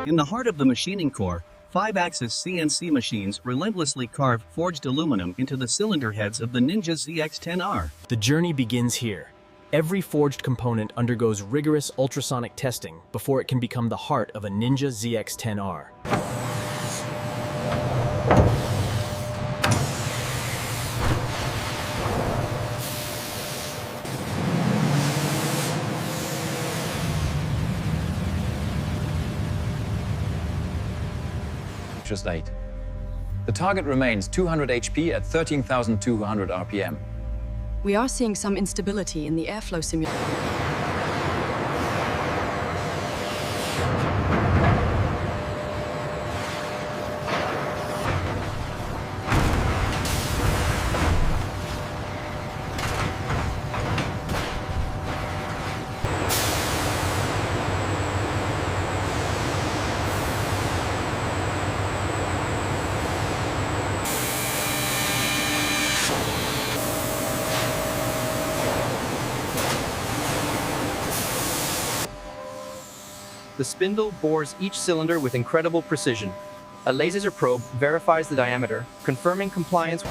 In the heart of the machining core, 5-axis CNC machines relentlessly carve forged aluminum into the cylinder heads of the Ninja ZX-10R. The journey begins here. Every forged component undergoes rigorous ultrasonic testing before it can become the heart of a Ninja ZX-10R. Just 8. The target remains 200 HP at 13,200 RPM. We are seeing some instability in the airflow simulation. The spindle bores each cylinder with incredible precision. A laser probe verifies the diameter, confirming compliance.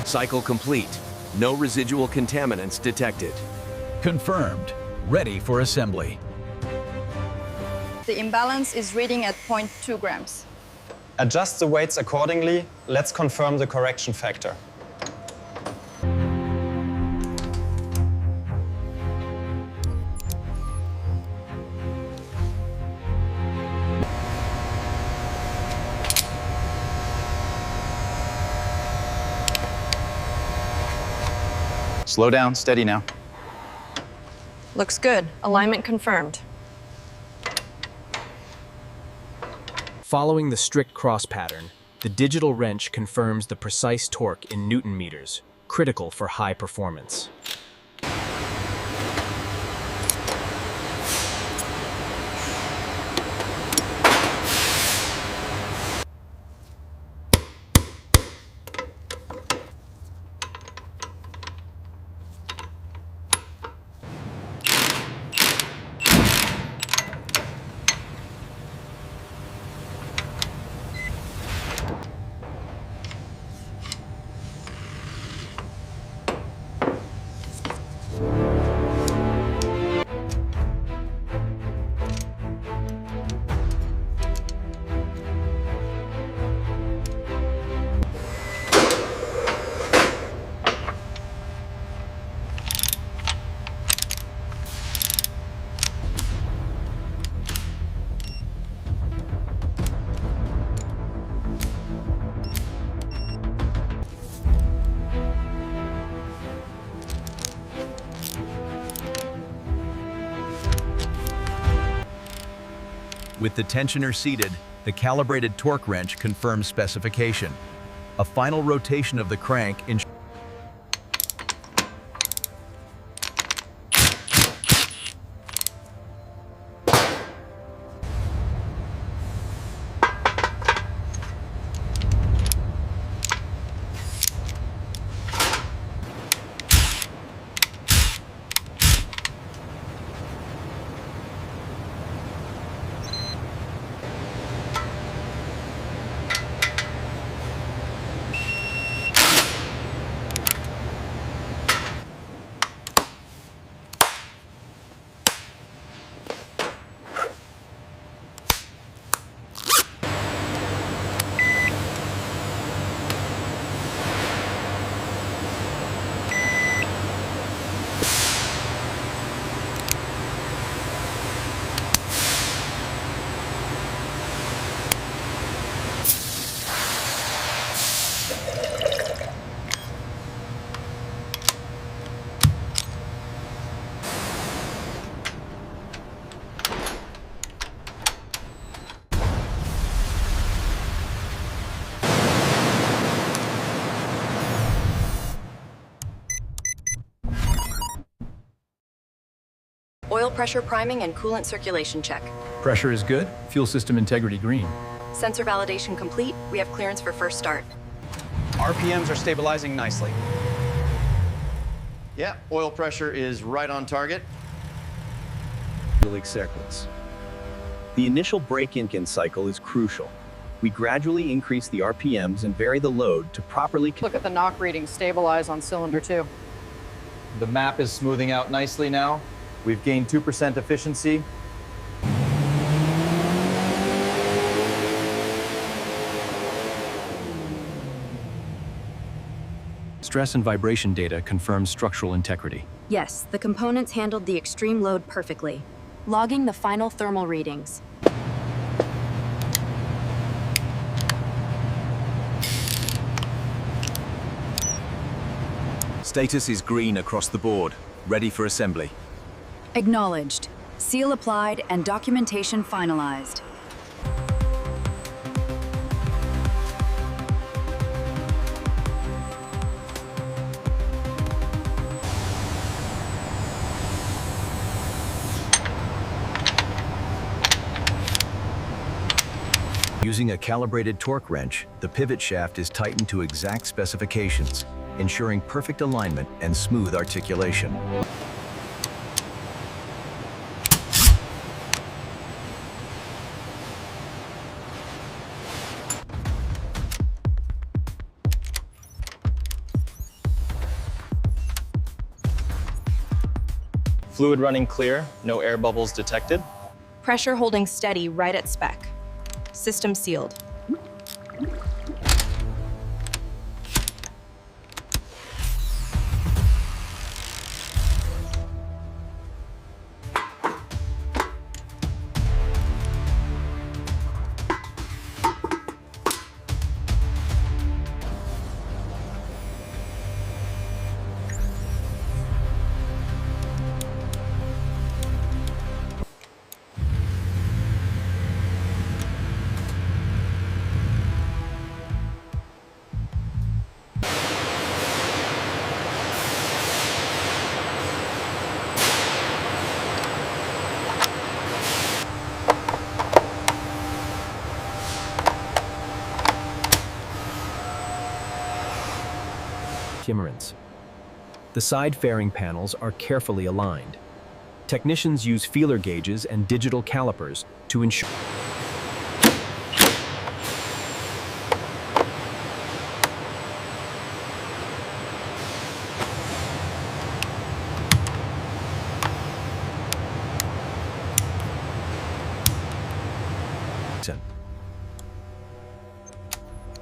Cycle complete. No residual contaminants detected. Confirmed. Ready for assembly. The imbalance is reading at 0.2 grams. Adjust the weights accordingly. Let's confirm the correction factor. Slow down, steady now. Looks good. Alignment confirmed. Following the strict cross pattern, the digital wrench confirms the precise torque in Newton meters, critical for high performance. With the tensioner seated, the calibrated torque wrench confirms specification. A final rotation of the crank ensures Oil pressure priming and coolant circulation check. Pressure is good, fuel system integrity green. Sensor validation complete. We have clearance for first start. RPMs are stabilizing nicely. Yeah, oil pressure is right on target. Seconds. The initial brake-in cycle is crucial. We gradually increase the RPMs and vary the load to properly... Look at the knock reading stabilize on cylinder 2. The map is smoothing out nicely now. We've gained 2% efficiency. Stress and vibration data confirms structural integrity. Yes, the components handled the extreme load perfectly. Logging the final thermal readings. Status is green across the board, ready for assembly. Acknowledged. Seal applied and documentation finalized. Using a calibrated torque wrench, the pivot shaft is tightened to exact specifications, ensuring perfect alignment and smooth articulation. Fluid running clear, no air bubbles detected. Pressure holding steady right at spec. System sealed. The side fairing panels are carefully aligned. Technicians use feeler gauges and digital calipers to ensure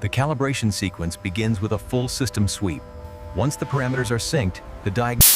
The calibration sequence begins with a full system sweep. Once the parameters are synced, the diagnosis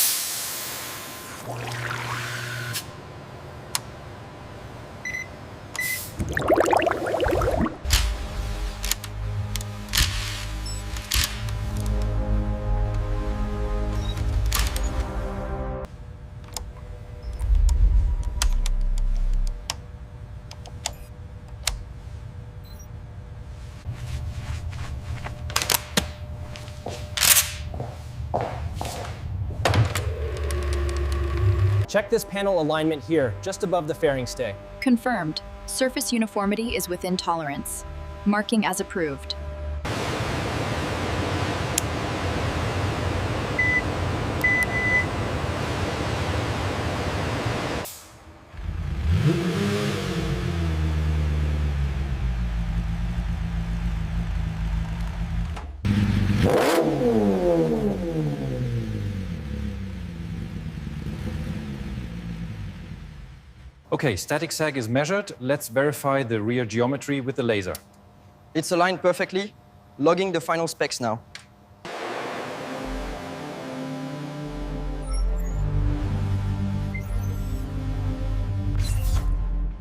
Check this panel alignment here, just above the fairing stay. Confirmed. Surface uniformity is within tolerance. Marking as approved. Okay, static sag is measured. Let's verify the rear geometry with the laser. It's aligned perfectly. Logging the final specs now.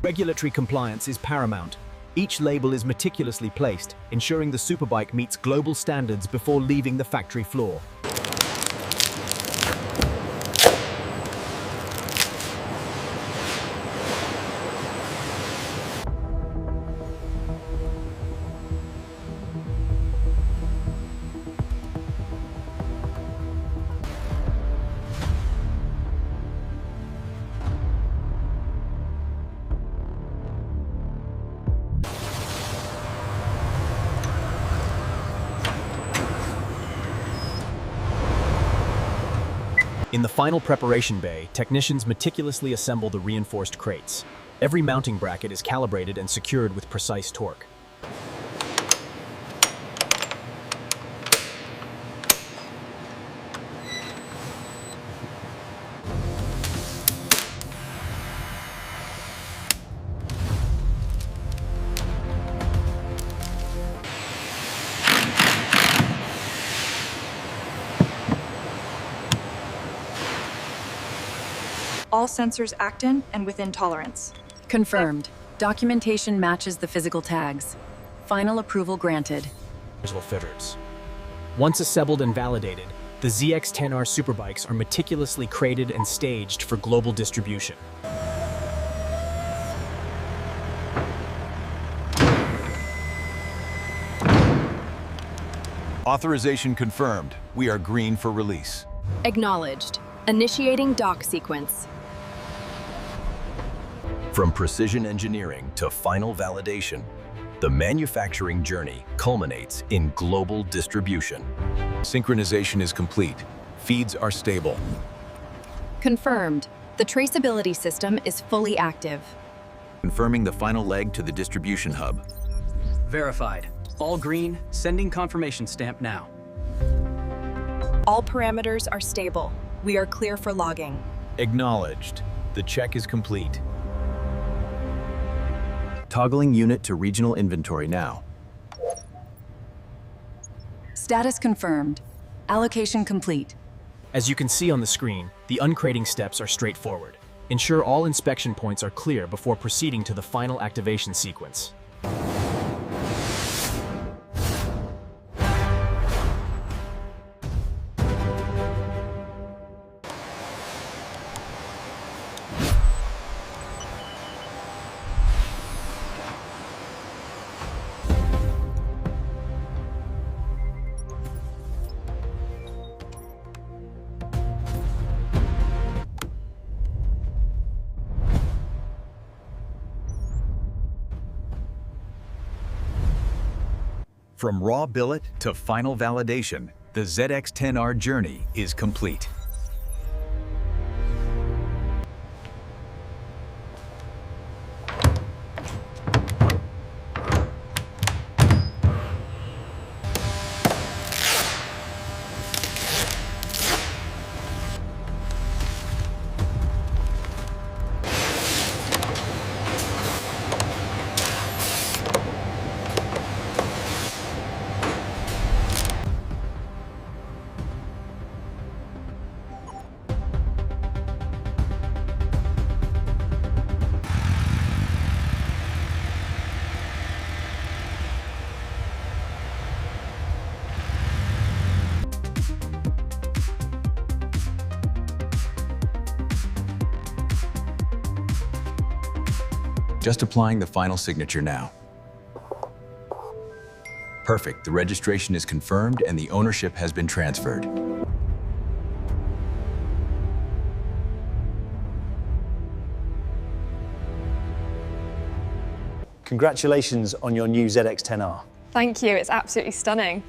regulatory compliance is paramount. Each label is meticulously placed, ensuring the superbike meets global standards before leaving the factory floor. In the final preparation bay, technicians meticulously assemble the reinforced crates. Every mounting bracket is calibrated and secured with precise torque. All sensors act in and within tolerance. Confirmed. Documentation matches the physical tags. Final approval granted. Fitters. Once assembled and validated, the ZX-10R Superbikes are meticulously crated and staged for global distribution. Authorization confirmed. We are green for release. Acknowledged. Initiating dock sequence. From precision engineering to final validation, the manufacturing journey culminates in global distribution. Synchronization is complete. Feeds are stable. Confirmed. The traceability system is fully active. Confirming the final leg to the distribution hub. Verified. All green, sending confirmation stamp now. All parameters are stable. We are clear for logging. Acknowledged. The check is complete. Toggling unit to regional inventory now. Status confirmed. Allocation complete. As you can see on the screen, the uncrating steps are straightforward. Ensure all inspection points are clear before proceeding to the final activation sequence. From raw billet to final validation, the ZX-10R journey is complete. Just applying the final signature now. Perfect. The registration is confirmed and the ownership has been transferred. Congratulations on your new ZX-10R. Thank you, it's absolutely stunning.